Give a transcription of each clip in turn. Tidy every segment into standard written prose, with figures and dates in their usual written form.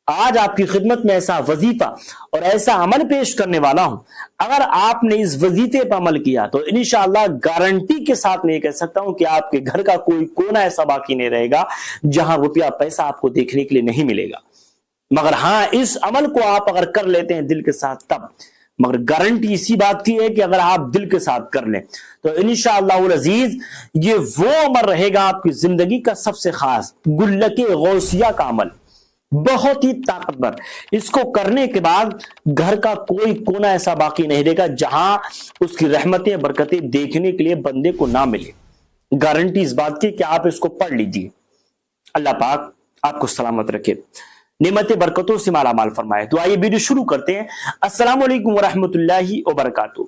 آج آپ کی خدمت میں ایسا وظیفہ اور ایسا عمل پیش کرنے والا ہوں، اگر آپ نے اس وظیفے پر عمل کیا تو انشاءاللہ گارنٹی کے ساتھ میں یہ کہہ سکتا ہوں کہ آپ کے گھر کا کوئی کونا ایسا باقی نہیں رہے گا جہاں روپیہ پیسہ آپ کو دیکھنے کے لیے نہیں ملے گا۔ مگر ہاں، اس عمل کو آپ اگر کر لیتے ہیں دل کے ساتھ تب، مگر گارنٹی اسی بات کی ہے کہ اگر آپ دل کے ساتھ کر لیں تو انشاءاللہ العزیز یہ وہ عمل رہے گا آپ کی زندگی کا سب سے خاص، گلک غوثیہ کا عمل، بہت ہی طاقتور۔ اس کو کرنے کے بعد گھر کا کوئی کونا ایسا باقی نہیں رہے گا جہاں اس کی رحمتیں برکتیں دیکھنے کے لیے بندے کو نہ ملے۔ گارنٹی اس بات کی کہ آپ اس کو پڑھ لیجیے۔ اللہ پاک آپ کو سلامت رکھے، نعمت برکتوں سے مالا مال فرمائے۔ تو آئیے ویڈیو شروع کرتے ہیں۔ السلام علیکم ورحمۃ اللہ وبرکاتہ۔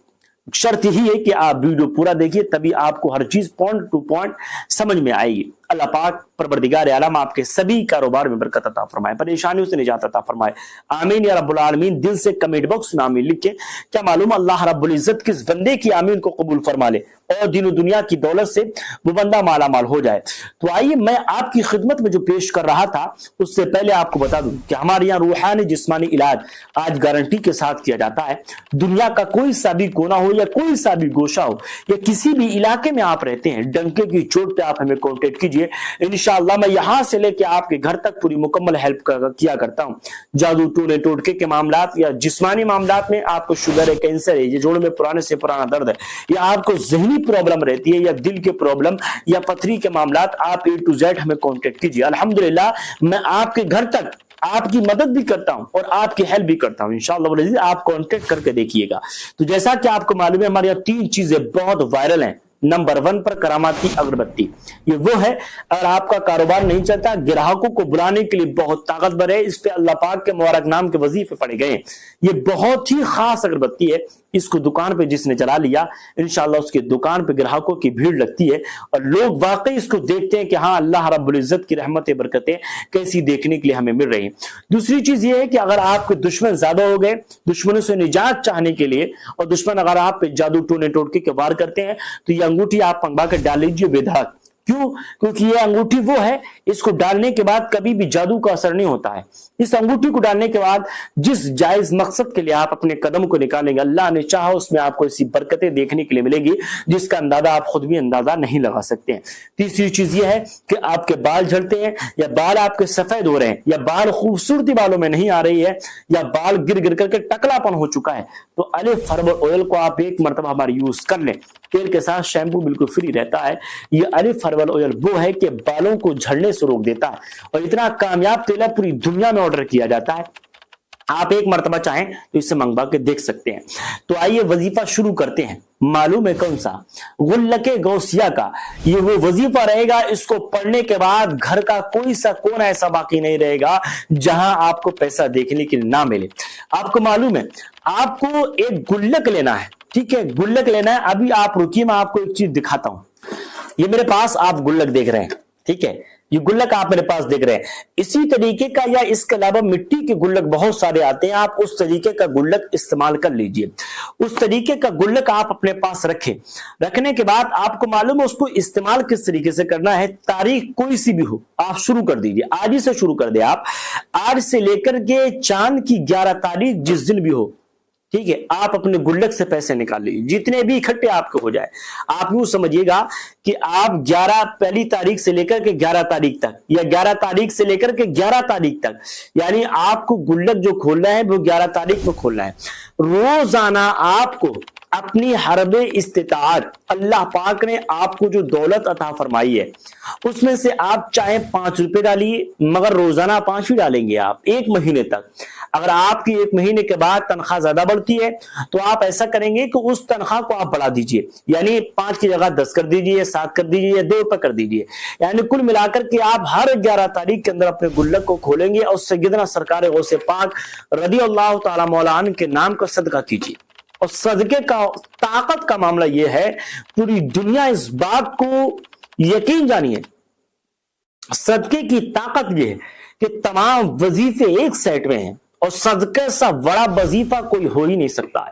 شرط ہی ہے کہ آپ ویڈیو پورا دیکھیے، تبھی آپ کو ہر چیز پوائنٹ ٹو پوائنٹ سمجھ میں آئے گی۔ اللہ پاک پروردگار عالم آپ کے سبھی کاروبار میں برکت عطا فرمائے، پریشانیوں سے نجات عطا فرمائے، آمین یا رب العالمین۔ دل سے کمنٹ باکس میں آمین لکھ کے کیا معلوم اللہ رب العزت کس بندے کی آمین کو قبول فرما لے اور دین و دنیا کی دولت سے وہ بندہ مالا مال ہو جائے۔ تو آئیے میں آپ کی خدمت میں جو پیش کر رہا تھا اس سے پہلے آپ کو بتا دوں کہ ہمارے یہاں روحانی جسمانی علاج آج گارنٹی کے ساتھ کیا جاتا ہے۔ دنیا کا کوئی سا بھی کونا ہو یا کوئی سا بھی گوشہ ہو یا کسی بھی علاقے میں آپ رہتے ہیں، ڈنکے کی چوٹ پہ آپ ہمیں کانٹیکٹ کیجئے، انشاءاللہ میں یہاں سے لے کے آپ کے گھر تک پوری مکمل ہیلپ کیا کرتا ہوں۔ جادو ٹونے ٹوٹکے کے معاملات یا جسمانی معاملات میں آپ کو شوگر ہے، کینسر ہے، یہ جوڑوں میں پرانے سے پرانا درد ہے، یا آپ کو ذہنی پرابلم رہتی ہے یا دل کے پرابلم یا پتھری کے معاملات، آپ A to Z ہمیں کانٹیکٹ کیجئے۔ الحمدللہ میں آپ کے گھر تک آپ کی مدد بھی کرتا ہوں اور آپ کی ہیلپ بھی کرتا ہوں انشاءاللہ۔ آپ کانٹیکٹ کر کے دیکھیے گا۔ تو جیسا کہ آپ کو معلوم ہے ہمارے یہاں 3 چیزیں بہت وائرل ہیں۔ نمبر 1 پر کراماتی اگربتی، یہ وہ ہے اگر آپ کا کاروبار نہیں چلتا، گراہکوں کو بلانے کے لیے بہت طاقتور ہے، اس پہ اللہ پاک کے مبارک نام کے وظیفے پڑے گئے ہیں۔ یہ بہت ہی خاص اگربتی ہے، اس کو دکان پہ جس نے چلا لیا انشاءاللہ اس کی دکان پہ گراہکوں کی بھیڑ لگتی ہے اور لوگ واقعی اس کو دیکھتے ہیں کہ ہاں اللہ رب العزت کی رحمتیں برکتیں کیسی دیکھنے کے لیے ہمیں مل رہی ہیں۔ دوسری چیز یہ ہے کہ اگر آپ کے دشمن زیادہ ہو گئے، دشمنوں سے نجات چاہنے کے لیے، اور دشمن اگر آپ پہ جادو ٹونے ٹوٹکے کے وار کرتے ہیں تو یہ انگوٹھی آپ منگوا کے ڈال لیجیے بے دھڑک۔ کیوں؟ کیونکہ یہ انگوٹھی وہ ہے، اس کو ڈالنے کے بعد کبھی بھی جادو کا اثر نہیں ہوتا ہے۔ اس انگوٹھی کو ڈالنے کے بعد جس جائز مقصد کے لیے آپ اپنے قدم کو نکالیں گے، اللہ نے چاہا اس میں آپ کو ایسی برکتیں دیکھنے کے لیے ملے گی جس کا اندازہ آپ خود بھی اندازہ نہیں لگا سکتے ہیں۔ تیسری چیز یہ ہے کہ آپ کے بال جھڑتے ہیں یا بال آپ کے سفید ہو رہے ہیں یا بال خوبصورتی بالوں میں نہیں آ رہی ہے یا بال گر گر کر کے ٹکلا پن ہو چکا ہے تو الف ہربل آئل کو آپ ایک مرتبہ ہمارے یوز کر لیں۔ تیل کے ساتھ شیمپو بالکل فری رہتا ہے۔ یہ الف ہربل آئل وہ ہے کہ بالوں کو جھڑنے سے روک دیتا ہے اور اتنا کامیاب تیل ہے پوری دنیا میں آرڈر کیا جاتا ہے۔ آپ ایک مرتبہ چاہیں تو اسے منگوا کے دیکھ سکتے ہیں۔ تو آئیے وظیفہ شروع کرتے ہیں۔ معلوم ہے کون سا؟ غلک غوثیہ کا۔ یہ وہ وظیفہ رہے گا، اس کو پڑھنے کے بعد گھر کا کوئی سا کونا ایسا باقی نہیں رہے گا جہاں آپ کو پیسہ دیکھنے کے لیے نہ ملے۔ آپ کو معلوم ہے آپ کو ایک گلک لینا ہے، ٹھیک ہے، گلک لینا ہے۔ ابھی آپ رکیے، میں آپ کو ایک چیز دکھاتا ہوں۔ یہ میرے پاس آپ گلک دیکھ رہے ہیں، ٹھیک ہے، یہ گلک آپ میرے پاس دیکھ رہے ہیں۔ اسی طریقے کا یا اس کے علاوہ مٹی کے گلک بہت سارے آتے ہیں، آپ اس طریقے کا گلک استعمال کر لیجئے۔ اس طریقے کا گلک آپ اپنے پاس رکھیں۔ رکھنے کے بعد آپ کو معلوم ہے اس کو استعمال کس طریقے سے کرنا ہے۔ تاریخ کوئی سی بھی ہو آپ شروع کر دیجئے، آج ہی سے شروع کر دیں۔ آپ آج سے لے کر کے چاند کی 11 تاریخ جس دن بھی ہو، ٹھیک ہے، آپ اپنے گلک سے پیسے نکال لیجیے، جتنے بھی اکٹھے آپ کے ہو جائے۔ آپ یوں سمجھیے گا کہ آپ 11 پہلی تاریخ سے لے کر کے 11 تاریخ تک یا 11 تاریخ سے لے کر کے 11 تاریخ تک، یعنی آپ کو گلک جو کھولنا ہے وہ 11 تاریخ میں کھولنا ہے۔ روزانہ آپ کو اپنی حرب استطاعت اللہ پاک نے آپ کو جو دولت عطا فرمائی ہے اس میں سے آپ چاہے 5 روپے ڈالیے، مگر روزانہ 5 ہی ڈالیں گے آپ 1 مہینے تک۔ اگر آپ کی 1 مہینے کے بعد تنخواہ زیادہ بڑھتی ہے تو آپ ایسا کریں گے کہ اس تنخواہ کو آپ بڑھا دیجئے، یعنی 5 کی جگہ 10 کر دیجئے، 7 کر دیجئے یا 2 روپے کر دیجئے، یعنی کل ملا کر کے آپ ہر 11 تاریخ کے اندر اپنے گلک کو کھولیں گے اور سیدنا سرکار غوث پاک رضی اللہ تعالی مولا عنہ کے نام کا صدقہ کیجئے۔ اور صدقے کا طاقت کا معاملہ یہ ہے، پوری دنیا اس بات کو یقین جانیے، صدقے کی طاقت یہ ہے کہ تمام وظیفے ایک سیٹ میں ہیں اور صدقے سے بڑا وظیفہ کوئی ہو ہی نہیں سکتا ہے۔